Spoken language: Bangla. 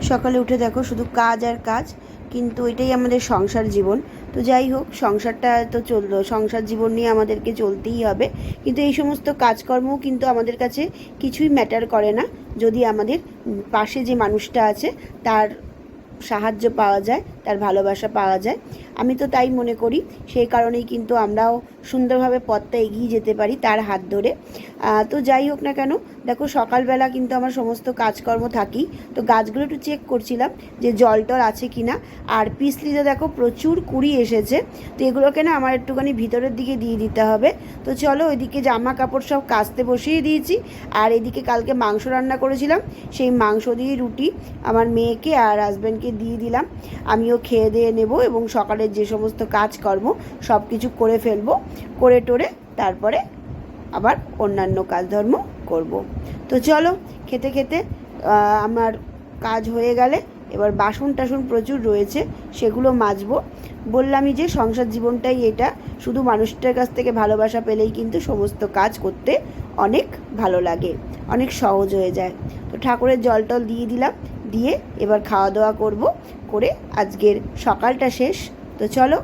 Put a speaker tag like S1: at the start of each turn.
S1: সকালে উঠে দেখো শুধু কাজ আর কাজ, কিন্তু এটাই আমাদের সংসার জীবন। তো যাই হোক, সংসারটা তো চললো, সংসার জীবন নিয়ে আমাদেরকে চলতেই হবে। কিন্তু এই সমস্ত কাজকর্মও কিন্তু আমাদের কাছে কিছুই ম্যাটার করে না যদি আমাদের পাশে যে মানুষটা আছে তার সাহায্য পাওয়া যায়, তার ভালোবাসা পাওয়া যায়। আমি তো তাই মনে করি। সেই কারণেই কিন্তু আমরাও সুন্দরভাবে পথটা এগিয়ে যেতে পারি তার হাত ধরে। তো যাই হোক না কেন, দেখো সকালবেলা কিন্তু আমার সমস্ত কাজকর্ম থাকি। তো গাছগুলো একটু চেক করছিলাম যে জল টল আছে কি না। আর পিসলিতে দেখো প্রচুর কুড়ি এসেছে। তো এগুলোকে না আমার একটুখানি ভিতরের দিকে দিয়ে দিতে হবে। তো চলো, ওইদিকে জামা কাপড় সব কাচতে বসিয়ে দিয়েছি। আর এদিকে কালকে মাংস রান্না করেছিলাম, সেই মাংস দিয়ে রুটি আমার মেয়েকে আর হাজব্যান্ডকে দিয়ে দিলাম। আমিও খেয়ে দিয়ে নেব এবং সকালের যে সমস্ত কাজকর্ম সব কিছু করে ফেলবো, করে টোরে তারপরে আবার অন্যান্য কাজধর্ম করব। তো চলো, খেতে খেতে আমার কাজ হয়ে গেলে এবার বাসন টাসন প্রচুর রয়েছে, সেগুলো মাজবো। বললামই যে সংসার জীবনটাই এটা, শুধু মানুষটার কাছ থেকে ভালোবাসা পেলেই কিন্তু সমস্ত কাজ করতে অনেক ভালো লাগে, অনেক সহজ হয়ে যায়। তো ঠাকুরের জল টল দিয়ে দিলাম, দিয়ে এবার খাওয়া দাওয়া করব, করে আজকের সকালটা শেষ। তো চলো।